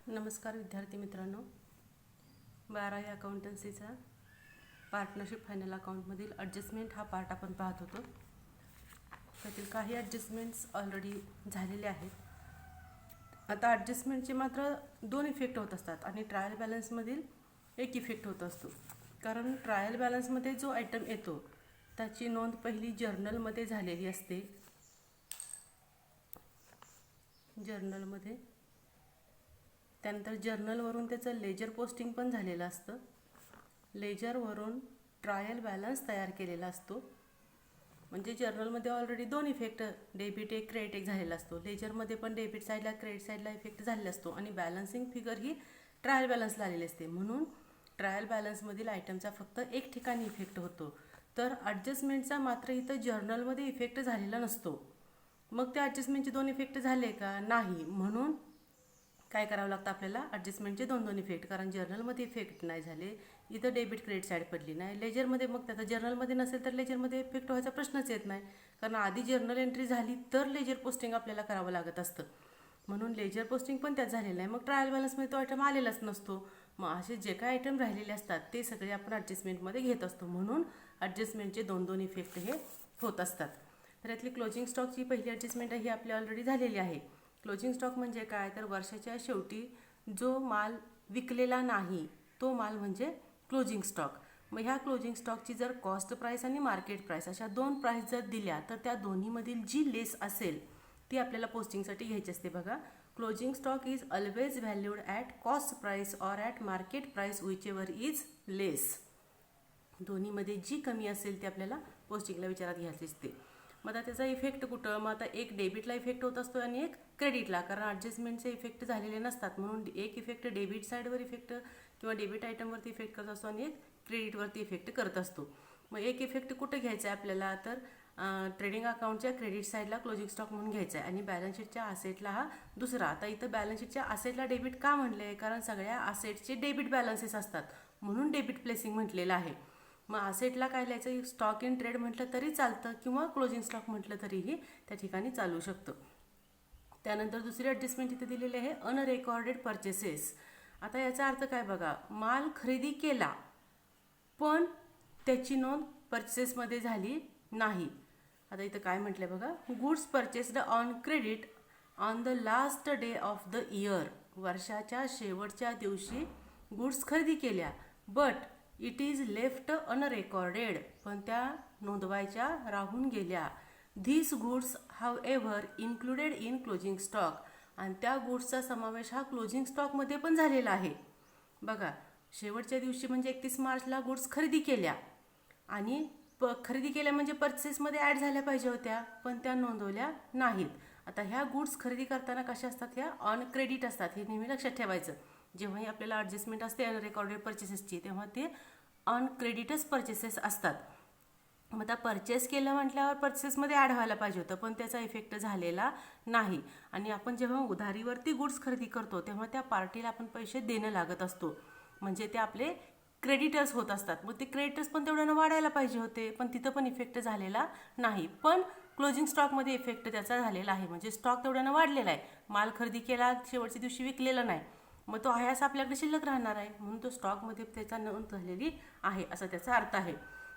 नमस्कार विद्यार्थी मित्रांनो, 12वी अकाउंटन्सीचा पार्टनरशिप फायनल अकाउंटमधील ॲडजस्टमेंट हा पार्ट आपण पाहत होतो. त्यातील काही ॲडजस्टमेंट्स ऑलरेडी झालेले आहेत. आता ॲडजस्टमेंटचे मात्र 2 इफेक्ट होत असतात आणि ट्रायल बॅलन्समधील 1 इफेक्ट होत असतो. कारण ट्रायल बॅलन्समध्ये जो आयटम येतो त्याची नोंद पहिली जर्नलमध्ये झालेली असते. जर्नलमध्ये त्यानंतर जर्नलवरून त्याचं लेजर पोस्टिंग पण झालेलं असतं. लेजरवरून ट्रायल बॅलन्स तयार केलेला असतो. म्हणजे जर्नलमध्ये ऑलरेडी 2 इफेक्ट, डेबिट एक क्रेडिट एक झालेला असतो. लेजरमध्ये पण डेबिट साईडला क्रेडिट साईडला इफेक्ट झालेला असतो आणि बॅलन्सिंग फिगर ही ट्रायल बॅलन्सला आलेली असते. म्हणून ट्रायल बॅलन्समधील आयटमचा फक्त एक ठिकाणी इफेक्ट होतो. तर ॲडजस्टमेंटचा मात्र इथं जर्नलमध्ये इफेक्ट झालेला नसतो. मग त्या ॲडजस्टमेंटचे 2 इफेक्ट झाले का? नाही. म्हणून काय करावं लागतं आपल्याला? ॲडजस्टमेंटचे 2 इफेक्ट. कारण जर्नलमध्ये इफेक्ट नाही झाले, इथं डेबिट क्रेडिट साईड पडली नाही. लेजरमध्ये मग त्याचा जर्नलमध्ये नसेल तर लेजरमध्ये इफेक्ट व्हायचा प्रश्नच येत नाही. कारण आधी जर्नल एंट्री झाली तर लेजर पोस्टिंग आपल्याला करावं लागत असतं. म्हणून लेजर पोस्टिंग पण त्यात झालेलं आहे. मग ट्रायल बॅलन्समध्ये तो आयटम आलेलाच नसतो. मग असे जे काही आयटम राहिलेले असतात ते सगळे आपण ॲडजस्टमेंटमध्ये घेत असतो. म्हणून ॲडजस्टमेंटचे 2 इफेक्ट हे होत असतात. तर यातली क्लोजिंग स्टॉकची पहिली ॲडजस्टमेंट ही आपली ऑलरेडी झालेली आहे. क्लोजिंग स्टॉक म्हणजे काय? तर वर्षाच्या शेवटी जो माल विकलेला नाही तो माल म्हणजे क्लोजिंग स्टॉक. मग ह्या क्लोजिंग स्टॉकची जर कॉस्ट प्राईस आणि मार्केट प्राईस अशा 2 प्राईस जर दिल्या तर त्या दोन्हीमधील जी लेस असेल ती आपल्याला पोस्टिंगसाठी घ्यायची असते. बघा, closing stock is always valued at cost price or at market price whichever is less. दोन्हीमध्ये जी कमी असेल ती आपल्याला पोस्टिंगला विचारात घ्यायची असते. मग आता त्याचा इफेक्ट कुठं? मग आता एक डेबिटला इफेक्ट होत असतो आणि एक क्रेडिटला. कारण ॲडजस्टमेंटचे इफेक्ट झालेले नसतात. म्हणून एक इफेक्ट डेबिट साईडवर इफेक्ट किंवा डेबिट आयटमवरती इफेक्ट करत असतो आणि एक क्रेडिटवरती इफेक्ट करत असतो. मग एक इफेक्ट कुठं घ्यायचा आहे आपल्याला? तर ट्रेडिंग अकाउंटच्या क्रेडिट साईडला क्लोजिंग स्टॉक म्हणून घ्यायचा आहे आणि बॅलन्स शीटच्या असेटला हा दुसरा. आता इथं बॅलन्स शीटच्या असेटला डेबिट का म्हणले? कारण सगळ्या असेटचे डेबिट बॅलन्सेस असतात म्हणून डेबिट प्लेसिंग म्हटलेलं आहे. मग असेटला काय लिहायचं? स्टॉक इन ट्रेड म्हटलं तरी चालतं किंवा क्लोजिंग स्टॉक म्हटलं तरीही त्या ठिकाणी चालू शकतं. त्यानंतर दुसरी ॲडजस्टमेंट इथे दिलेली आहे, अनरेकॉर्डेड परचेसेस. आता याचा अर्थ काय बघा, माल खरेदी केला पण त्याची नोंद परचेसमध्ये झाली नाही. आता इथं काय म्हटलं बघा, goods purchased on credit on the last day of the year. वर्षाच्या शेवटच्या दिवशी गुड्स खरेदी केल्या बट इट इज लेफ्ट अनरेकॉर्डेड. पण त्या नोंदवायच्या राहून गेल्या. This goods have ever included in closing stock. आणि त्या गुड्सचा समावेश हा क्लोजिंग स्टॉकमध्ये पण झालेला आहे. बघा, शेवटच्या दिवशी म्हणजे 31 मार्चला गुड्स खरेदी केल्या आणि खरेदी केल्या म्हणजे परचेसमध्ये ॲड झाल्या पाहिजे होत्या पण त्या नोंदवल्या नाहीत. आता ह्या गुड्स खरेदी करताना कशा असतात? ह्या ऑन क्रेडिट असतात. हे नेहमी लक्षात ठेवायचं. जेव्हाही आपल्याला ॲडजस्टमेंट असते अनरेकॉर्डेड परचेसेसची तेव्हा ते ऑन क्रेडिटच परचेसेस असतात. मग आता परचेस केलं म्हटल्यावर परचेसमध्ये ॲड व्हायला पाहिजे होतं पण त्याचा इफेक्ट झालेला नाही. आणि आपण जेव्हा उधारीवरती गुड्स खरेदी करतो तेव्हा त्या पार्टीला आपण पैसे देणं लागत असतो. म्हणजे ते आपले क्रेडिटर्स होत असतात. मग ते क्रेडिटर्स पण तेवढ्यानं वाढायला पाहिजे होते पण तिथं पण इफेक्ट झालेला नाही. पण क्लोजिंग स्टॉकमध्ये इफेक्ट त्याचा झालेला आहे. म्हणजे स्टॉक तेवढ्यानं वाढलेला आहे. माल खरेदी केला, शेवटच्या दिवशी विकलेला नाही. मग तो आहे असं आपल्याकडे शिल्लक राहणार आहे म्हणून तो स्टॉकमध्ये त्याचा नोंद झालेली आहे असा त्याचा अर्थ आहे.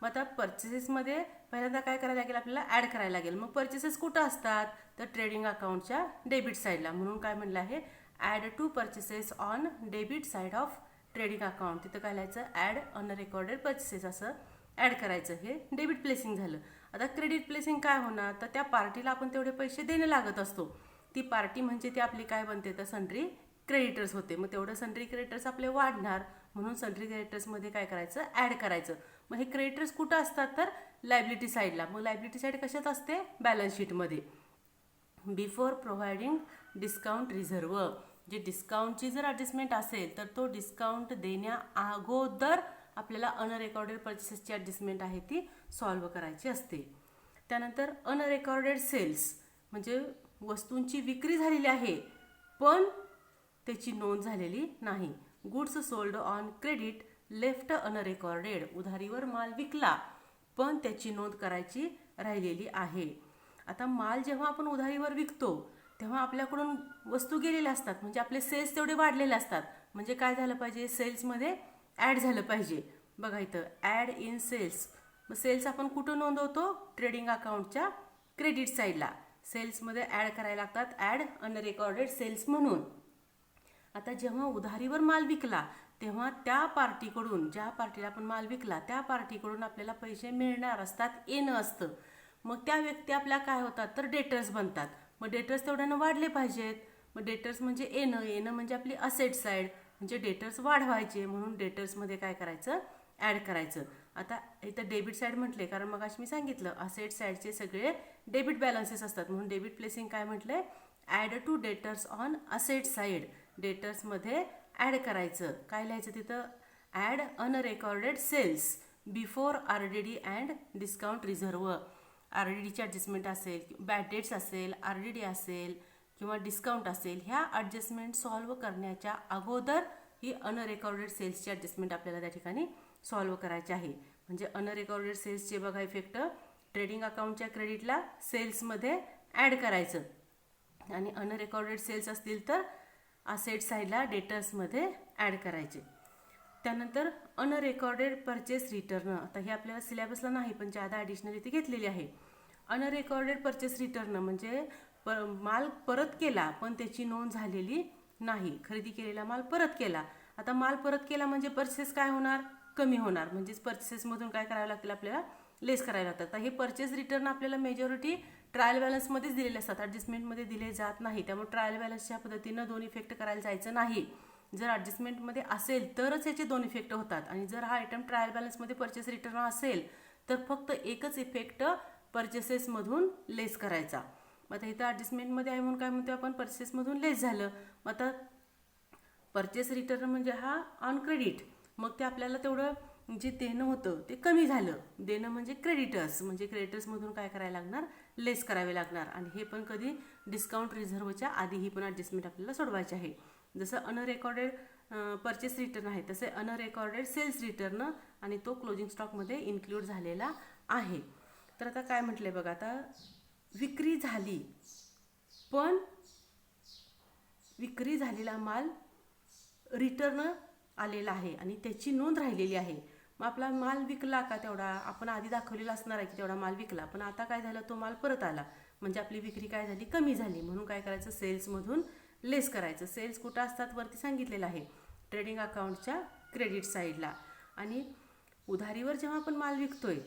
मग आता परचेसेसमध्ये पहिल्यांदा काय करायला लागेल? आपल्याला ॲड करायला लागेल. मग परचेसेस कुठं असतात? तर ट्रेडिंग अकाउंटच्या डेबिट साईडला. म्हणून काय म्हणलं आहे? Add to purchases on debit side of trading account. तिथं काय लिहायचं? ॲड अनरेकॉर्डेड परचेसेस असं ॲड करायचं. हे डेबिट प्लेसिंग झालं. आता क्रेडिट प्लेसिंग काय होणार? तर त्या पार्टीला आपण तेवढे पैसे देणं लागत असतो. ती पार्टी म्हणजे ती आपली काय बनते? तर सन्ड्री क्रेडिटर्स होते. मग तेवढं सन्ड्री क्रेडिटर्स आपले वाढणार म्हणून सन्ड्री क्रेडिटर्समध्ये काय करायचं? ॲड करायचं. मग हे क्रेडिटर्स कुठं असतात? तर लायबिलिटी साईडला. मग लायबिलिटी साईड कशात असते? बॅलन्स शीटमध्ये. Before providing discount reserve. जे डिस्काउंटची जर ॲडजस्टमेंट असेल तर तो डिस्काउंट देण्या अगोदर आपल्याला अनरेकॉर्डेड परचेसेसची ॲडजस्टमेंट आहे ती सॉल्व्ह करायची असते. त्यानंतर अनरेकॉर्डेड सेल्स म्हणजे वस्तूंची विक्री झालेली आहे पण त्याची नोंद झालेली नाही. Goods sold on credit left unrecorded. उधारीवर माल विकला पण त्याची नोंद करायची राहिलेली आहे. आता माल जेव्हा आपण उधारीवर विकतो तेव्हा आपल्याकडून वस्तू गेलेल्या असतात, म्हणजे आपले सेल्स तेवढे वाढलेले असतात. म्हणजे काय झालं पाहिजे, सेल्समध्ये ॲड झालं पाहिजे. बघा इथं ॲड इन सेल्स. मग सेल्स आपण कुठं नोंदवतो, ट्रेडिंग अकाउंटच्या क्रेडिट साईडला सेल्समध्ये ॲड करायला लागतात, ॲड अनरेकॉर्डेड सेल्स म्हणून. आता जेव्हा उधारीवर माल विकला तेव्हा त्या पार्टीकडून, ज्या पार्टीला आपण माल विकला त्या पार्टीकडून आपल्याला पैसे मिळणार असतात, येणं असतं. मग त्या व्यक्ती आपल्या काय होतात, तर डेटर्स बनतात. मग डेटर्स तेवढ्यानं वाढले पाहिजेत. मग डेटर्स म्हणजे येणं म्हणजे आपली असेट साईड, म्हणजे डेटर्स वाढवायचे म्हणून डेटर्समध्ये काय करायचं, ॲड करायचं. आता इथं डेबिट साईड म्हटले कारण मग मी सांगितलं असेट साईडचे सगळे डेबिट बॅलन्सेस असतात, म्हणून डेबिट प्लेसिंग काय म्हटलंय, add to debtors on asset side. डेटर्समध्ये ॲड करायचं. काय लिहायचं तिथं, add unrecorded sales before RDD and discount reserve. RDDची ॲडजस्टमेंट असेल, बॅड डेट्स असेल, RDD असेल किंवा डिस्काउंट असेल, ह्या ॲडजस्टमेंट सॉल्व्ह करण्याच्या अगोदर ही अनरेकॉर्डेड सेल्सची ॲडजस्टमेंट आपल्याला त्या ठिकाणी सॉल्व्ह करायची आहे. म्हणजे अनरेकॉर्डेड सेल्सचे बघा इफेक्ट, ट्रेडिंग अकाउंटच्या क्रेडिटला सेल्समध्ये ॲड करायचं आणि अनरेकॉर्डेड सेल्स असतील तर असेट साईडला डेटर्समध्ये ॲड करायचे. त्यानंतर अनरेकॉर्डेड परचेस रिटर्न. आता हे आपल्याला सिलेबसला नाही पण ज्यादा ॲडिशनल इथे घेतलेली आहे. अनरेकॉर्डेड परचेस रिटर्न म्हणजे माल परत केला पण त्याची नोंद झालेली नाही. खरेदी केलेला माल परत केला. आता माल परत केला म्हणजे परचेस काय होणार, कमी होणार. म्हणजेच परचेसमधून काय करावं लागतील, आपल्याला लेस करायला लागतात. तर हे परचेस रिटर्न आपल्याला मेजॉरिटी ट्रायल बॅलन्समध्येच दिलेले असतात, ॲडजस्टमेंटमध्ये दिले जात नाही. त्यामुळे ट्रायल बॅलन्सच्या पद्धतीनं दोन इफेक्ट करायला जायचं नाही. जर ॲडजस्टमेंटमध्ये असेल तरच याचे दोन इफेक्ट होतात आणि जर हा आयटम ट्रायल बॅलन्समध्ये परचेस रिटर्न असेल तर फक्त एकच इफेक्ट परचेसेसमधून लेस करायचा. मग आता इथं ॲडजस्टमेंटमध्ये आहे म्हणून काय म्हणतो आपण, परचेसमधून लेस झालं. मग आता परचेस रिटर्न म्हणजे हा ऑन क्रेडिट, मग ते आपल्याला तेवढं जे देणं होतं ते कमी झालं. देणं म्हणजे क्रेडिटर्स, म्हणजे क्रेडिटर्समधून काय करायला लागणार, लेस करावे लागणार. आणि हे पण कधी, डिस्काउंट रिझर्वच्या आधी ही पण ॲडजस्टमेंट आपल्याला सोडवायची आहे. जसं अनरेकॉर्डेड परचेस रिटर्न आहे तसे अनरेकॉर्डेड सेल्स रिटर्न आणि तो क्लोजिंग स्टॉकमध्ये इन्क्लूड झालेला आहे. तर आता काय म्हटलंय बघा, आता विक्री झाली पण विक्री झालेला माल रिटर्न आलेला आहे आणि त्याची नोंद राहिलेली आहे. मग आपला माल विकला का तेवढा, आपण आधी दाखवलेला असणार आहे की तेवढा माल विकला, पण आता काय झालं, तो माल परत आला म्हणजे आपली विक्री काय झाली, कमी झाली. म्हणून काय करायचं, सेल्समधून लेस करायचं. सेल्स कुठं असतात वरती सांगितलेलं आहे, ट्रेडिंग अकाउंटच्या क्रेडिट साईडला. आणि उधारीवर जेव्हा आपण माल विकतोय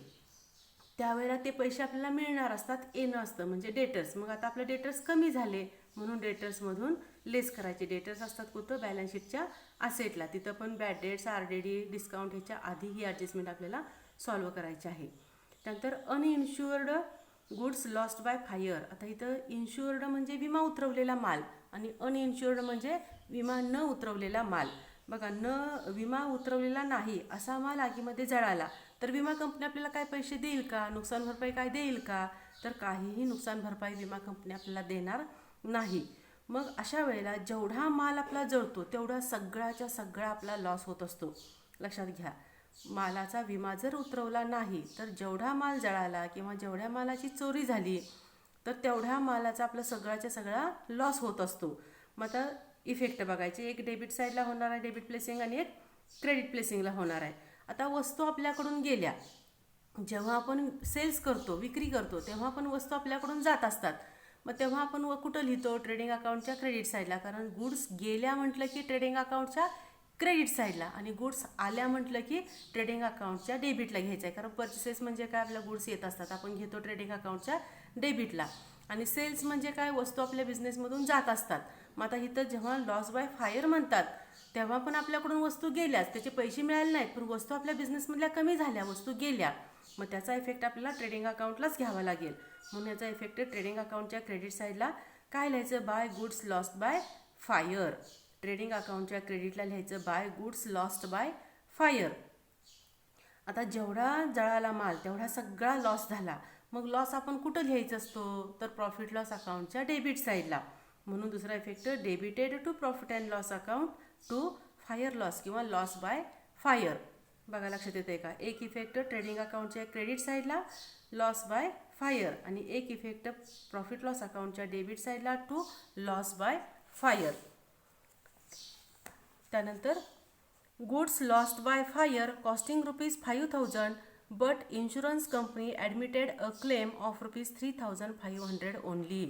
त्यावेळेला ते पैसे आपल्याला मिळणार असतात, येणं असतं म्हणजे डेटर्स. मग आता आपले डेटर्स कमी झाले म्हणून डेटर्समधून लेस करायचे. डेटर्स असतात कुठं, बॅलन्स शीटच्या असेटला. तिथं पण बॅड डेट्स, RDD, डिस्काउंट ह्याच्या आधी ही ॲडजस्टमेंट आपल्याला सॉल्व्ह करायची आहे. त्यानंतर अनइन्शुअर्ड गुड्स लॉस्ट बाय फायर. आता इथं इन्शुअर्ड म्हणजे विमा उतरवलेला माल आणि अनइन्शुअर्ड म्हणजे विमा न उतरवलेला माल. बघा, विमा उतरवलेला नाही असा माल आगीमध्ये जळाला तर विमा कंपनी आपल्याला काय पैसे देईल का, नुकसान भरपाई काय देईल का, तर काहीही नुकसान भरपाई विमा कंपनी आपल्याला देणार नाही. मग अशा वेळेला जेवढा माल आपला जळतो तेवढा सगळ्याच्या सगळा आपला लॉस होत असतो. लक्षात घ्या, मालाचा विमा जर उतरवला नाही तर जेवढा माल जळाला किंवा जेवढ्या मालाची चोरी झाली तर तेवढ्या मालाचा आपला सगळ्याच्या सगळा लॉस होत असतो. मग आता इफेक्ट बघायचे, एक डेबिट साईडला होणार आहे डेबिट प्लेसिंग आणि एक क्रेडिट प्लेसिंगला होणार आहे. आता वस्तू आपल्याकडून गेल्या, जेव्हा आपण सेल्स करतो, विक्री करतो तेव्हा पण वस्तू आपल्याकडून जात असतात. मग तेव्हा आपण कुठं लिहितो, ट्रेडिंग अकाउंटच्या क्रेडिट साईडला. कारण गुड्स गेल्या म्हटलं की ट्रेडिंग अकाउंटच्या क्रेडिट साईडला आणि गुड्स आल्या म्हटलं की ट्रेडिंग अकाउंटच्या डेबिटला घ्यायचं आहे. कारण परचेसेस म्हणजे काय, आपल्या गुड्स येत असतात, आपण घेतो ट्रेडिंग अकाउंटच्या डेबिटला. आणि सेल्स म्हणजे काय, वस्तू आपल्या बिझनेसमधून जात असतात. मग आता इथं जेव्हा लॉस बाय फायर म्हणतात तेव्हा पण आपल्याकडून वस्तू गेल्याच, त्याचे पैसे मिळाले नाहीत पण वस्तू आपल्या बिझनेसमधल्या कमी झाल्या, वस्तू गेल्या. मग त्याचा इफेक्ट आपल्याला ट्रेडिंग अकाउंटलाच घ्यावा लागेल. म्हणून याचा इफेक्ट ट्रेडिंग अकाउंटच्या क्रेडिट साईडला काय लिहायचं, by goods lost by fire. Trading अकाउंटच्या क्रेडिटला लिहायचं by goods lost by fire. आता जेवढा जळाला माल तेवढा सगळा लॉस झाला. मग लॉस आपण कुठं लिहायचं असतो, तर प्रॉफिट लॉस अकाउंटच्या डेबिट साईडला. म्हणून दुसरा effect debited to profit and loss account to fire loss किंवा लॉस बाय फायर. बघा लक्षात येते का, एक इफेक्ट ट्रेडिंग अकाउंटच्या क्रेडिट साईडला लॉस बाय फायर आणि एक इफेक्ट प्रॉफिट लॉस अकाउंटच्या डेबिट साईडला टू लॉस बाय फायर. त्यानंतर goods lost by fire costing ₹5,000 but insurance company admitted a claim of ₹3,500 only.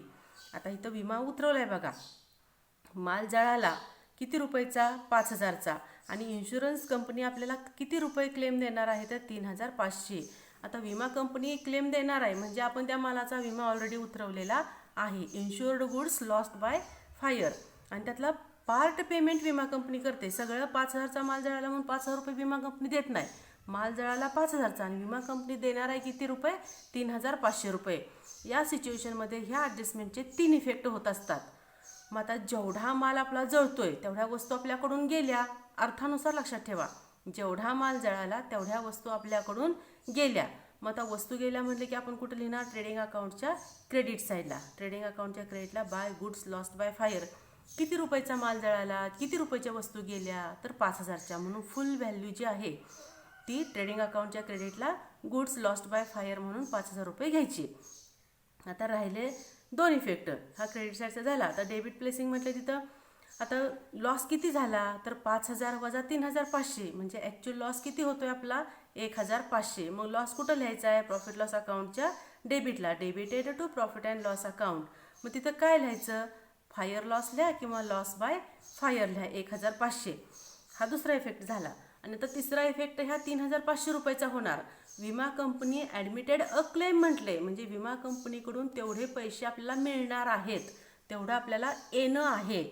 आता इथं विमा उतरवला आहे बघा. माल जळाला किती रुपयेचा? 5,000चा. आणि इन्शुरन्स कंपनी आपल्याला किती रुपये क्लेम देणार आहे? तर 3,500. आता विमा कंपनी क्लेम देणार आहे म्हणजे आपण त्या मालाचा विमा ऑलरेडी उतरवलेला आहे. Insured goods lost by fire आणि त्यातला पार्ट पेमेंट विमा कंपनी करते. सगळं 5,000चा माल जळाला म्हणून 5,000 रुपये विमा कंपनी देत नाही. माल जळाला 5,000चा आणि विमा कंपनी देणार आहे किती रुपये? 3,500 रुपये. या सिच्युएशनमध्ये ह्या ॲडजस्टमेंटचे 3 इफेक्ट होत असतात. मग आता जेवढा माल आपला जळतोय तेवढ्या वस्तू आपल्याकडून गेल्या. अर्थानुसार लक्षात ठेवा, जेवढा माल जळाला तेवढ्या वस्तू आपल्याकडून गेल्या. मग आता वस्तू गेल्या म्हटले की आपण कुठं लिहिणार? ट्रेडिंग अकाउंटच्या क्रेडिट साईडला. ट्रेडिंग अकाउंटच्या क्रेडिटला by goods lost by fire. किती रुपयाचा माल जळाला, किती रुपयाच्या वस्तू गेल्या? तर 5,000च्या. म्हणून फुल व्हॅल्यू जी आहे ती ट्रेडिंग अकाउंटच्या क्रेडिटला गुड्स लॉस्ट बाय फायर म्हणून 5,000 रुपये घ्यायची. आता राहिले 2 इफेक्ट. हा क्रेडिट साईडचा झाला. आता डेबिट प्लेसिंग म्हटलं तिथं आता लॉस किती झाला? तर 5,000 वजा 3,500 म्हणजे ॲक्च्युअल लॉस किती होतोय आपला? 1,500. मग लॉस कुठं लिहायचा आहे? प्रॉफिट लॉस अकाउंटच्या डेबिटला. Debited to profit and loss account. मग तिथं काय लिहायचं? फायर लॉस लिहा किंवा लॉस बाय फायर लिहा 1,500. हा दुसरा इफेक्ट झाला. आणि आता तिसरा इफेक्ट ह्या 3,500 रुपयाचा होणार. विमा कंपनी ॲडमिटेड अ क्लेम म्हटले म्हणजे विमा कंपनीकडून तेवढे पैसे आपल्याला मिळणार आहेत. तेवढं आपल्याला येणं आहे.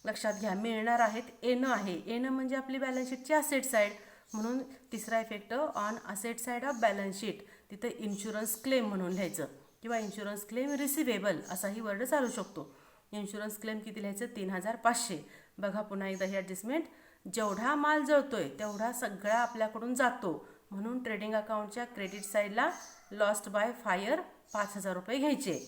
लक्षात घ्या, मिळणार आहेत, येणं आहे. येणं म्हणजे आपली बॅलन्स शीटची असेट साईड. म्हणून तिसरा effect on asset side of balance sheet. तिथं इन्शुरन्स क्लेम म्हणून लिहायचं किंवा इन्शुरन्स क्लेम रिसिवेबल असाही वर्ड चालू शकतो. इन्शुरन्स क्लेम किती लिहायचं? 3,500. बघा पुन्हा एकदा ही ॲडजस्टमेंट. जेवढा माल जळतोय तेवढा सगळा आपल्याकडून जातो. म्हणून ट्रेडिंग अकाउंटच्या क्रेडिट साईडला लॉस्ट बाय फायर 5,000 रुपये घ्यायचे.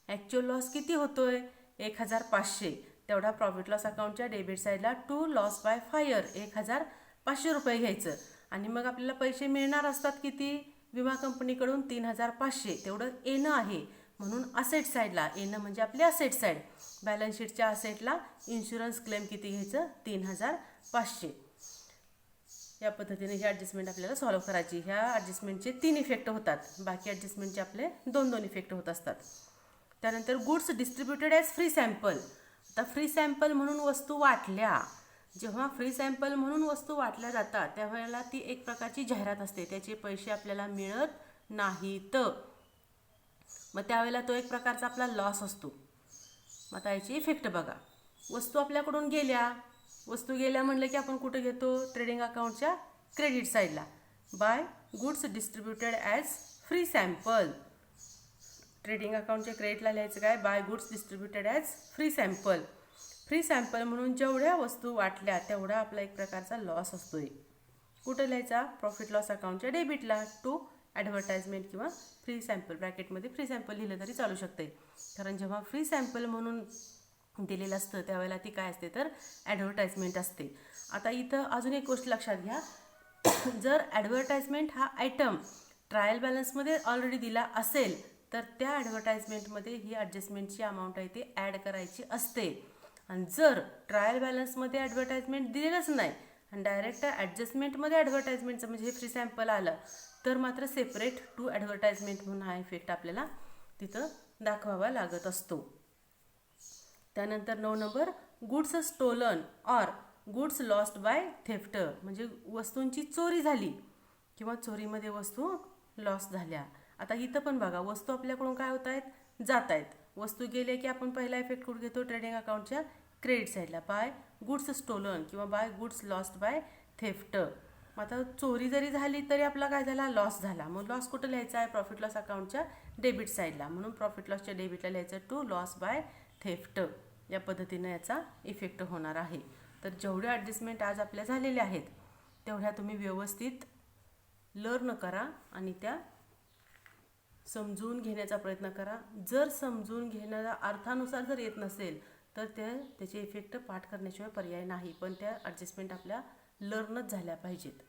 ॲक्च्युअल लॉस किती होतोय? 1,500. तेवढा प्रॉफिट लॉस अकाउंटच्या डेबिट साईडला टू लॉस बाय फायर 1,500 रुपये घ्यायचं. आणि मग आपल्याला पैसे मिळणार असतात किती? विमा कंपनीकडून 3,500. तेवढं येणं आहे. म्हणून असेट साईडला. येणं म्हणजे आपली असेट साईड. बॅलन्स शीटच्या असेटला इन्शुरन्स क्लेम किती घ्यायचं? 3,500. या पद्धतीने ही ॲडजस्टमेंट आपल्याला सॉल्व्ह करायची. ह्या ॲडजस्टमेंटचे 3 इफेक्ट होतात. बाकी ॲडजस्टमेंटचे आपले 2-2 इफेक्ट होत असतात. त्यानंतर goods distributed as free sample. आता फ्री सॅम्पल म्हणून वस्तू वाटल्या. जेव्हा फ्री सॅम्पल म्हणून वस्तू वाटल्या जातात त्यावेळेला ती एक प्रकारची जाहिरात असते. त्याचे पैसे आपल्याला मिळत नाहीत. मग त्यावेळेला तो एक प्रकारचा आपला लॉस असतो. मग आता याची इफेक्ट बघा. वस्तू आपल्याकडून गेल्या. वस्तू गेल्या म्हणलं की आपण कुठे घेतो? ट्रेडिंग अकाउंटच्या क्रेडिट साईडला. By goods distributed as free sample. Trading अकाउंटच्या क्रेडिटला लिहायचं काय? By goods distributed as free sample. Free sample म्हणून जेवढ्या वस्तू वाटल्या तेवढा आपला एक प्रकारचा लॉस असतोय. कुठं लिहायचा? प्रॉफिट लॉस अकाउंटच्या डेबिटला टू ॲडव्हर्टाइजमेंट किंवा फ्री सॅम्पल. ब्रॅकेटमध्ये फ्री सॅम्पल लिहिलं तरी चालू शकते. कारण जेव्हा फ्री सॅम्पल म्हणून दिलेलं असतं त्यावेळेला ती काय असते? तर ॲडव्हर्टाइजमेंट असते. आता इथं अजून एक गोष्ट लक्षात घ्या. जर ॲडव्हर्टाइजमेंट हा आयटम ट्रायल बॅलन्समध्ये ऑलरेडी दिला असेल तर त्या ॲडव्हर्टाइजमेंटमध्ये ही ॲडजस्टमेंटची अमाऊंट आहे ती ॲड करायची असते. आणि जर ट्रायल बॅलन्समध्ये ॲडव्हर्टाइजमेंट दिलेलंच नाही आणि डायरेक्ट ॲडजस्टमेंटमध्ये ॲडव्हर्टाइजमेंटचं म्हणजे हे फ्री सॅम्पल आलं तर मात्र सेपरेट टू ॲडव्हर्टाइजमेंट म्हणून हा इफेक्ट आपल्याला तिथं दाखवावा लागत असतो. त्यानंतर 9 number goods stolen or goods lost by theft. म्हणजे वस्तूंची चोरी झाली किंवा चोरीमध्ये वस्तू लॉस झाल्या. आता इथं पण बघा वस्तू आपल्याकडून काय होत आहेत? जात आहेत. वस्तू गेले की आपण पहिला इफेक्ट कुठे घेतो? ट्रेडिंग अकाउंटच्या क्रेडिट साईडला. बाय गुड्स स्टोलन किंवा by goods lost by theft. मग आता चोरी जरी झाली तरी आपला काय झाला? लॉस झाला. मग लॉस कुठं लिहायचा आहे? प्रॉफिट लॉस अकाउंटच्या डेबिट साईडला. म्हणून प्रॉफिट लॉसच्या डेबिटला लिहायचं टू लॉस बाय थेफ्ट. या पद्धतीनं याचा इफेक्ट होणार आहे. तर जेवढ्या ॲडजस्टमेंट आज आपल्या झालेल्या आहेत तेवढ्या तुम्ही व्यवस्थित लर्न करा आणि त्या समजून घेण्याचा प्रयत्न करा. जर समजून घेण्याचा अर्थानुसार जर येत नसेल तर त्याचे इफेक्ट पाठ करण्याशिवाय पर्याय नाही. पण त्या ॲडजस्टमेंट आपल्या लर्नच झाल्या पाहिजेत.